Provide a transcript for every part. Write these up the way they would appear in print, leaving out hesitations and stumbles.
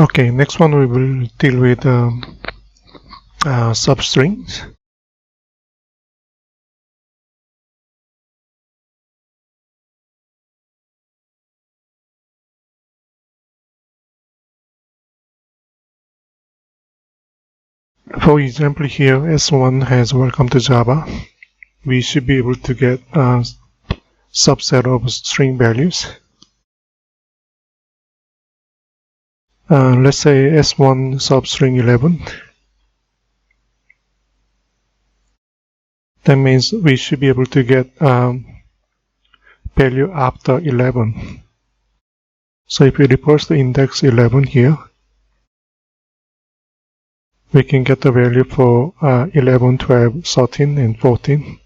Okay, next one we will deal with substrings. For example, here S1 has welcome to Java. We should be able to get a subset of string values. Let's say S1 substring 11. That means we should be able to get value after 11. So if we reverse the index 11 here, we can get the value for 11, 12, 13, and 14.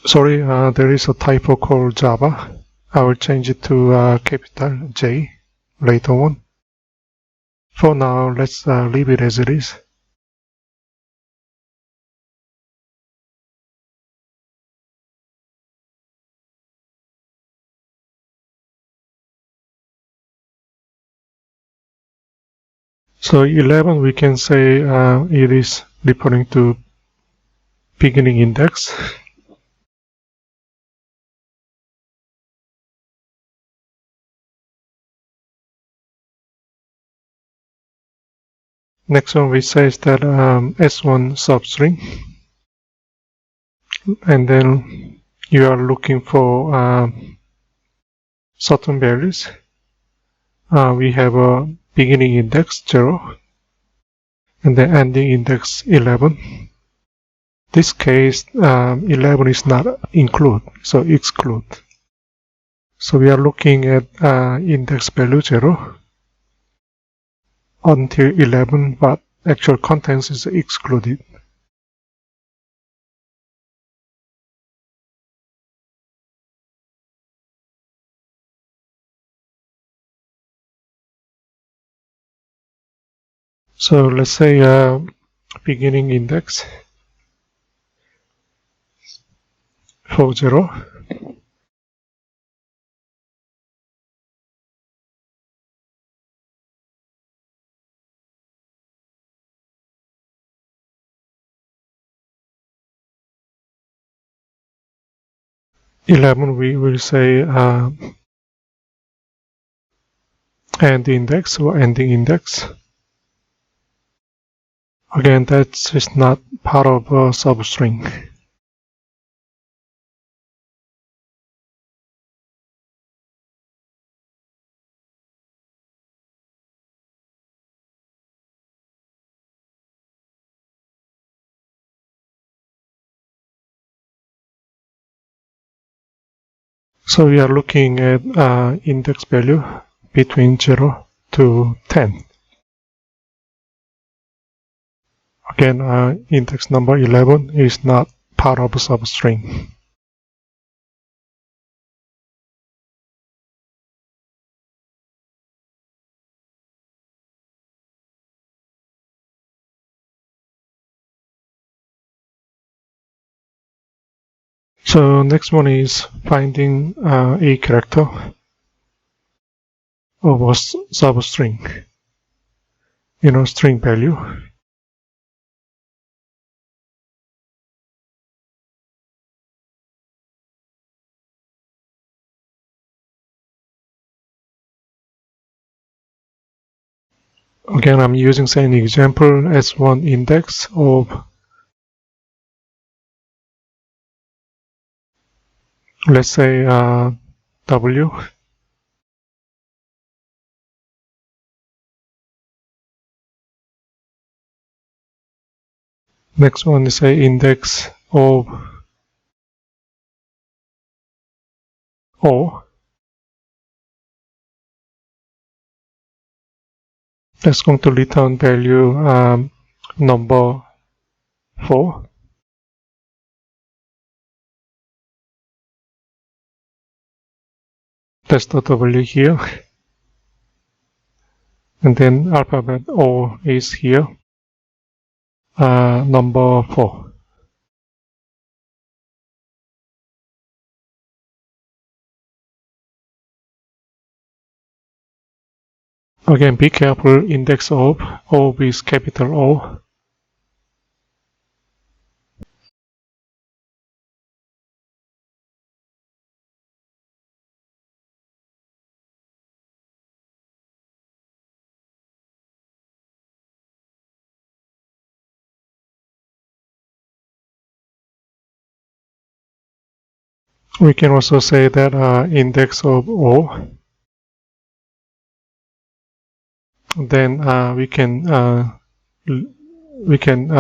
Sorry, there is a typo called Java. I will change it to capital J later on. For now, let's leave it as it is. So 11, we can say it is referring to beginning index. Next one we say is that S1 substring, and then you are looking for certain values. We have a beginning index 0 and then ending index 11. This case 11 is not include, so exclude. So we are looking at index value 0 until 11, but actual contents is excluded. So let's say beginning index for 0. We will say end index or ending index. Again, that is not part of a substring. So we are looking at index value between 0 to 10. Again, index number 11 is not part of a substring. So next one is finding a character of a substring, string value. Again, I'm using same example as one index of, let's say, W. Next one is a index of O. That's going to return value number 4. That's the W here. And then alphabet O is here, number 4. Again, be careful, index of is capital O. We can also say that index of O. Then we can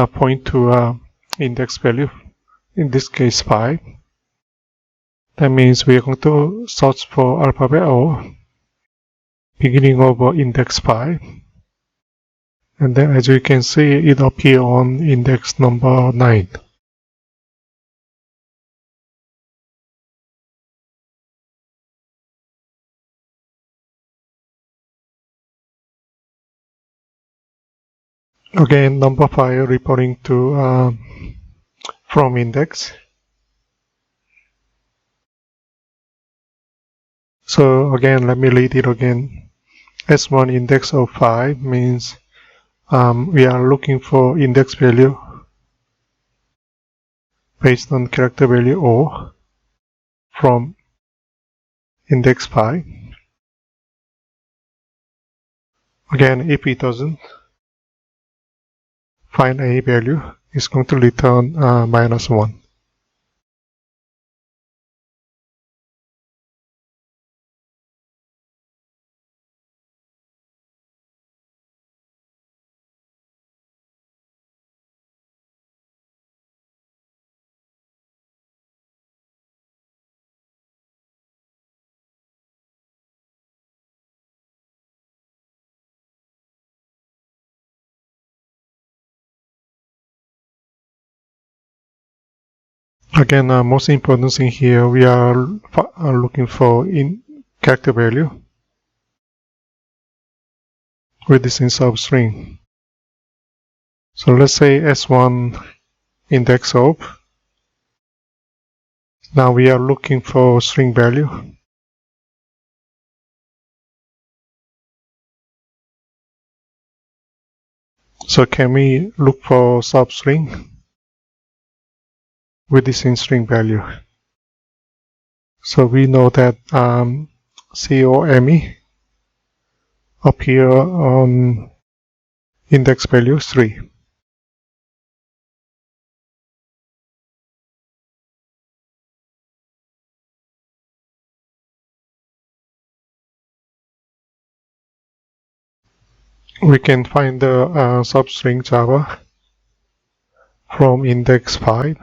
point to index value, in this case 5. That means we are going to search for alphabet O, beginning of index 5. And then as you can see, it appears on index number 9. Again, number 5 referring to from index. So again, let me read it again. S1 index of 5 means we are looking for index value based on character value O from index 5. Again, if it doesn't find a value, it's going to return -1. Again, most important thing here, we are looking for in character value with this in substring. So let's say S1 index of. Now we are looking for string value. So can we look for substring with this in string value? So we know that COME appear on index value 3. We can find the substring Java from index 5.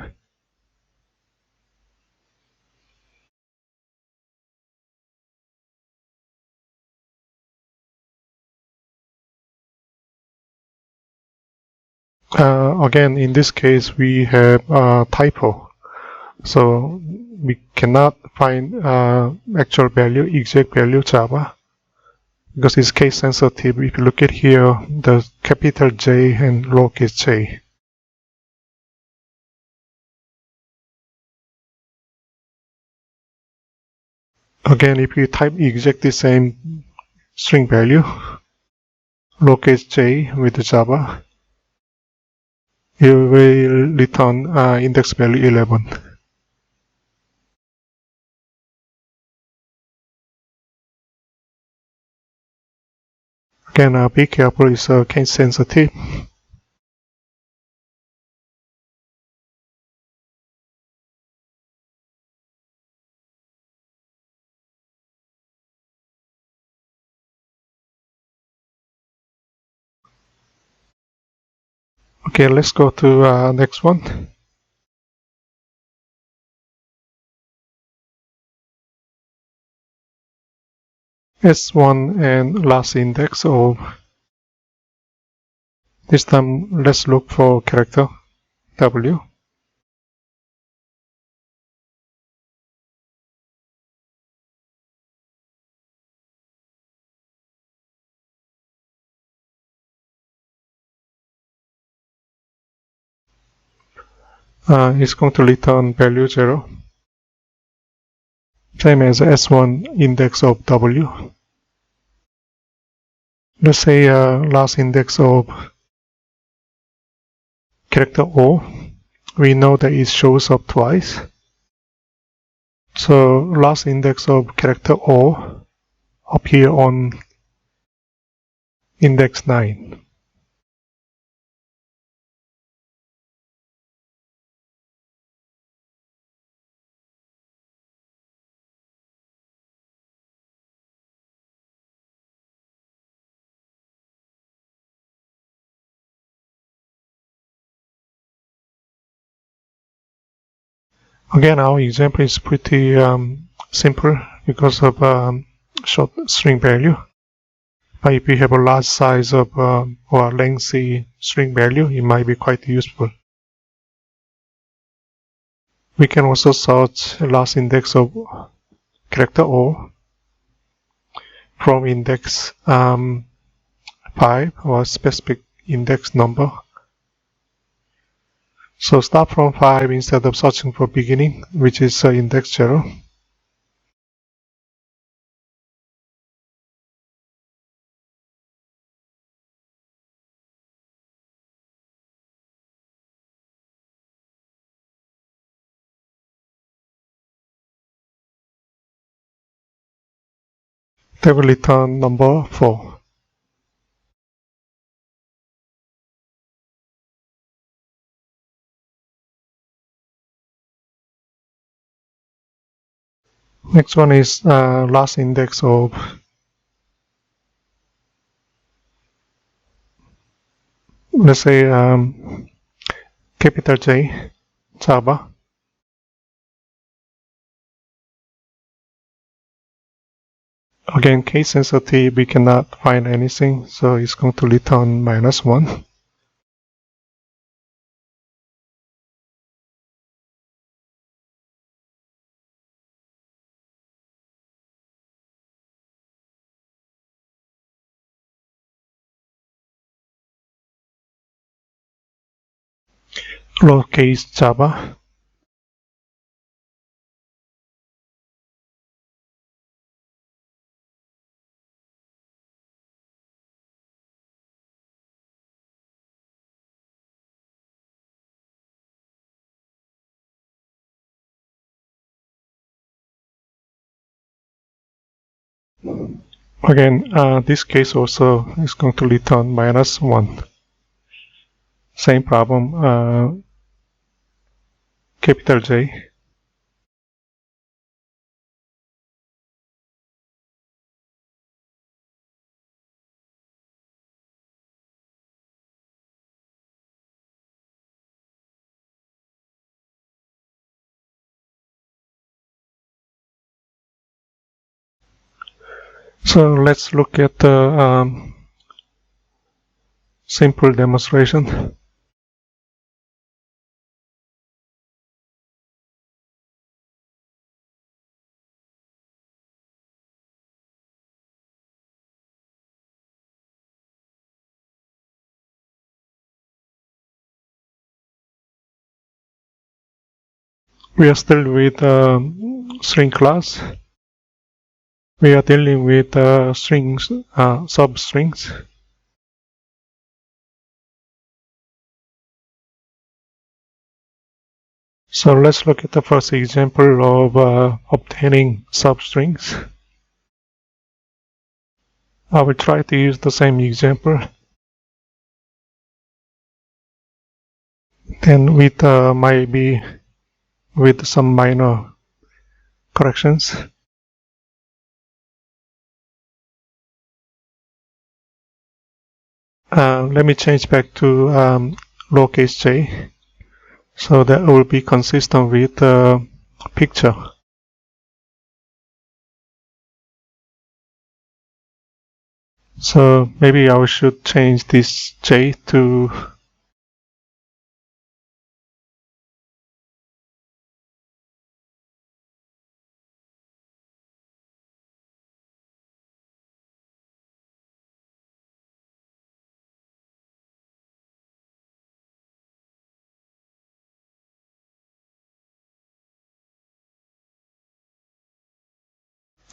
Again, in this case, we have a typo. So we cannot find actual value, exact value Java, because it's case sensitive. If you look at here, the capital J and lowercase j. Again, if you type exactly the same string value, lowercase j with Java, it will return index value 11. Again, be careful, it's case sensitive. Okay, let's go to next one. S1 and last index of. This time, let's look for character W. Is going to return value 0. Same as S1 index of W. let's say last index of character O, we know that it shows up twice. So last index of character O appear on index 9. Again, our example is pretty simple because of short string value. But if you have a large size of or lengthy string value, it might be quite useful. We can also search last index of character O from index 5 or specific index number. So start from 5 instead of searching for beginning, which is index 0. They will return number 4. Next one is last index of let's say capital J, Java. Again, case sensitive, we cannot find anything, so it's going to return -1. Lowercase Java. Again, this case also is going to return -1. Same problem, capital J. So let's look at the simple demonstration. We are still with string class. We are dealing with strings, substrings. So let's look at the first example of obtaining substrings. I will try to use the same example. Then with maybe with some minor corrections. Let me change back to lowercase j, so that will be consistent with the picture. So maybe I should change this j to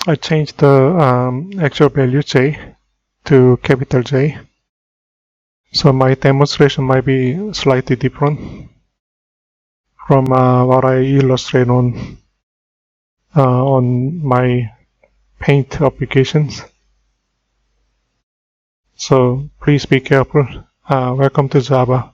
I changed the actual value j to capital J. So my demonstration might be slightly different from what I illustrate on my Paint applications. So please be careful. Welcome to Java.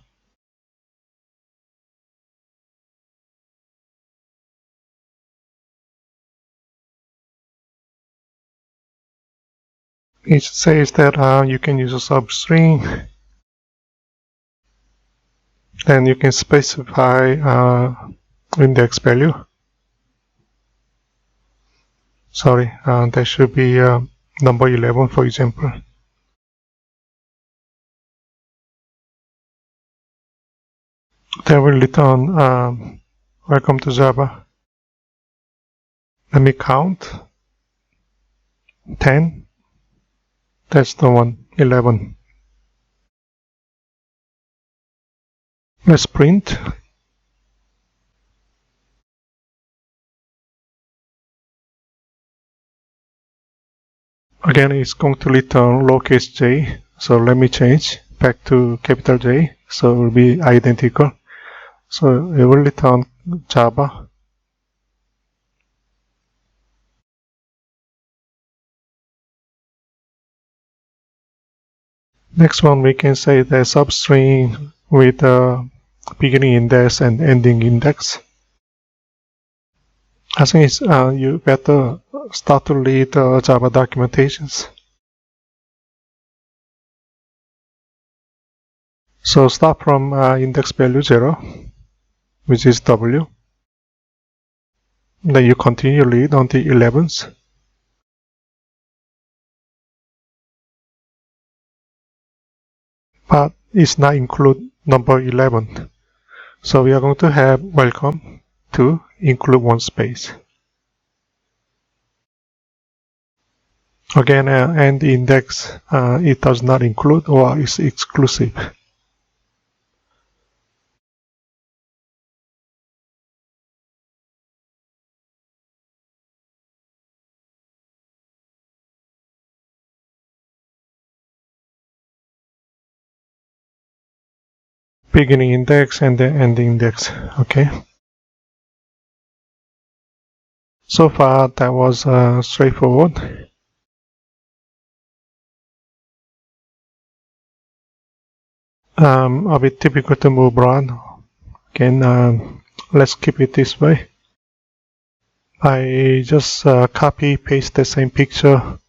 It says that you can use a substring. Then you can specify index value. Sorry, that should be number 11, for example. That will return welcome to Java. Let me count. 10. That's the one. 11. Let's print. Again, it's going to return lowercase j. So let me change back to capital J. So it will be identical. So it will return Java. Next one, we can say the substring with beginning index and ending index. I think it's, you better start to read Java documentations. So start from index value 0, which is W. Then you continue read until 11th. But it's not include number 11. So we are going to have welcome to include one space. Again, and index, it does not include or is exclusive. Beginning index and the end index. Okay. So far, that was straightforward. A bit difficult to move around. Again, let's keep it this way. I just copy paste the same picture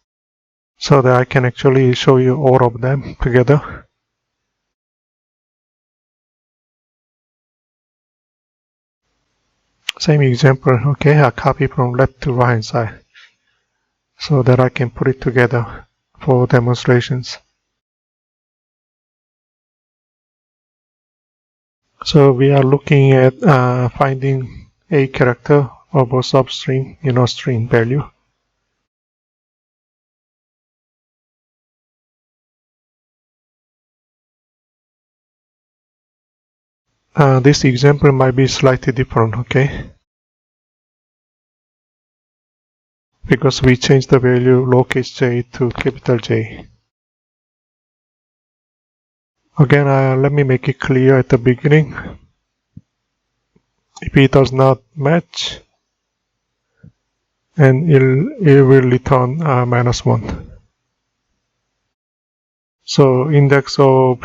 so that I can actually show you all of them together. Same example, okay, I copy from left to right hand side so that I can put it together for demonstrations. So we are looking at finding a character of a substring in a string value. This example might be slightly different, okay? Because we changed the value lowercase j to capital J. Again, let me make it clear at the beginning. If it does not match, and it will return -1. So index of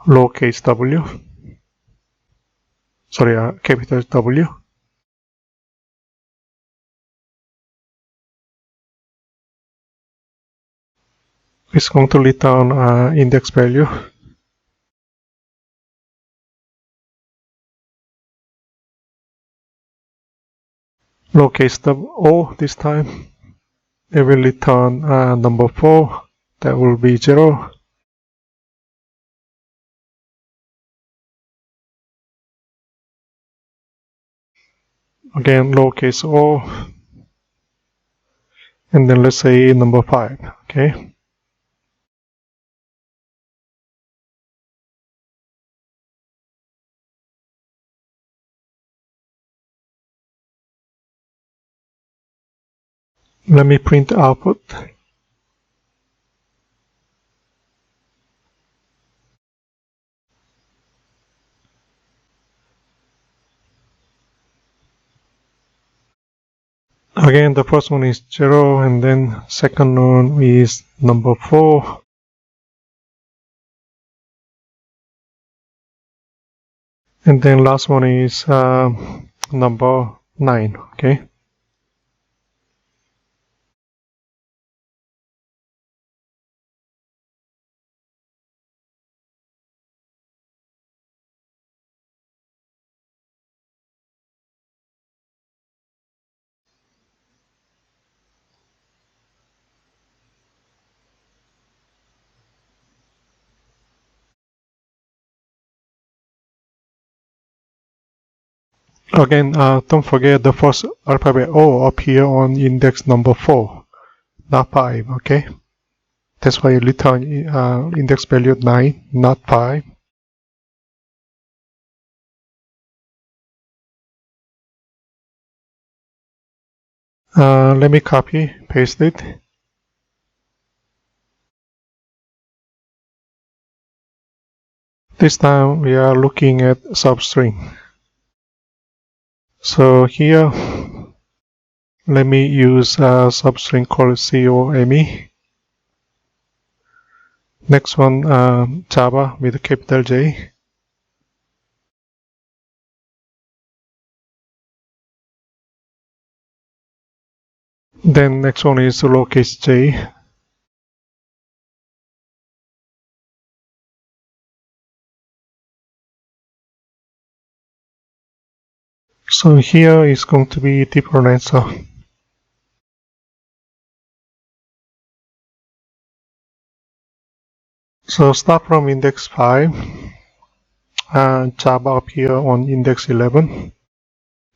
lowercase w, sorry, capital W, is going to return index value. Lowercase o this time, it will return number 4, that will be 0. Again, lowercase o, and then let's say number 5, okay? Let me print output. Again, the first one is 0, and then second one is number 4. And then last one is number 9, okay? Again, don't forget the first alphabet O appear on index number 4, not 5, okay? That's why you return index value 9, not 5. Let me copy, paste it. This time we are looking at substring. So here, let me use a substring called COME. Next one, Java with a capital J. Then next one is lowercase j. So here is going to be different answer. So start from index 5. Java appear on index 11.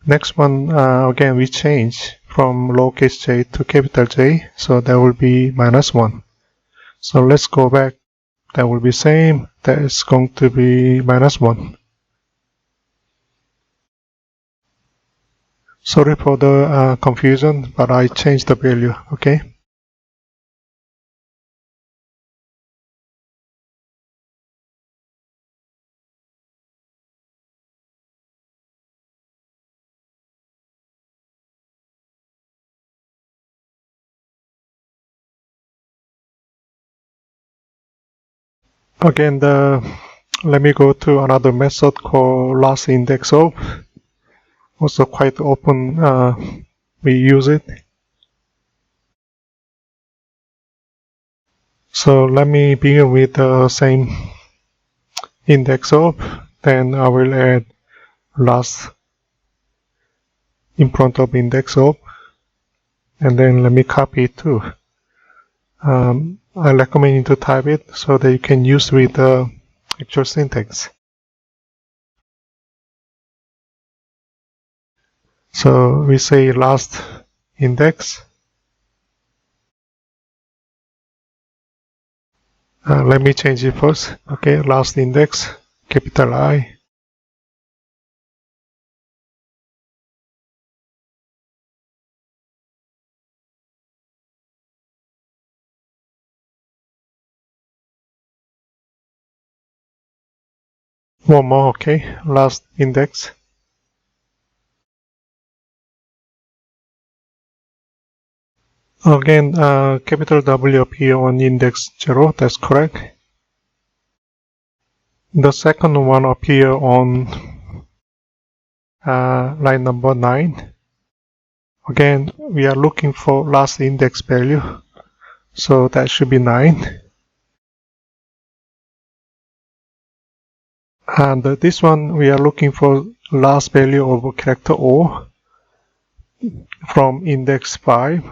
Next one, again, we change from lowercase j to capital J, so that will be -1. So let's go back. That will be same. That is going to be -1. Sorry for the confusion, but I changed the value, okay? Again, let me go to another method called last index of. Also quite often we use it. So let me begin with the same index of, then I will add last in front of index of, and then let me copy it too. I recommend you to type it so that you can use with the actual syntax. So we say last index. Let me change it first. Okay, last index, capital I. One more, okay, last index. Again, capital W appear on index 0, that's correct. The second one appear on line number 9. Again, we are looking for last index value, so that should be 9. And this one, we are looking for last value of character O from index 5.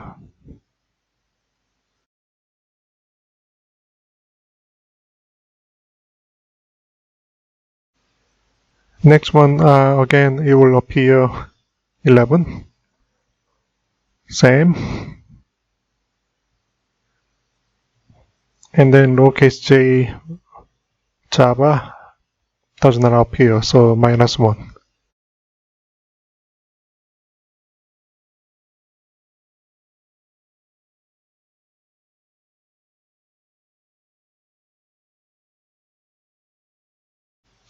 Next one, again, it will appear 11. Same. And then lowercase j Java does not appear, so -1.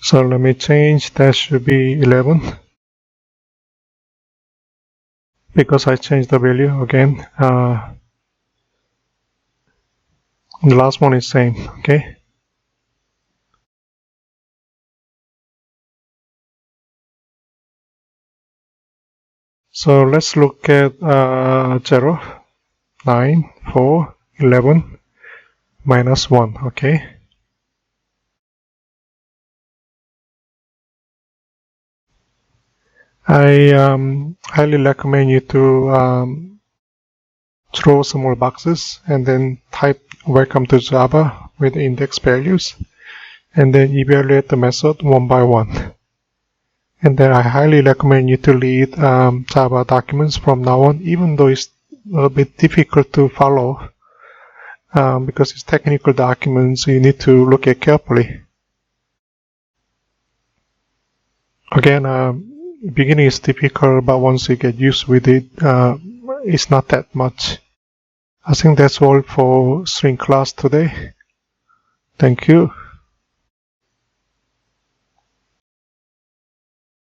So let me change, that should be 11. because I changed the value again. The last one is same. Okay. So let's look at 0, 9, 4, 11, minus 1. Okay. I highly recommend you to throw small boxes and then type welcome to Java with index values and then evaluate the method one by one. And then I highly recommend you to read Java documents from now on, even though it's a bit difficult to follow because it's technical documents you need to look at carefully. Again, beginning is difficult, but once you get used with it, it's not that much. I think that's all for string class today. Thank you.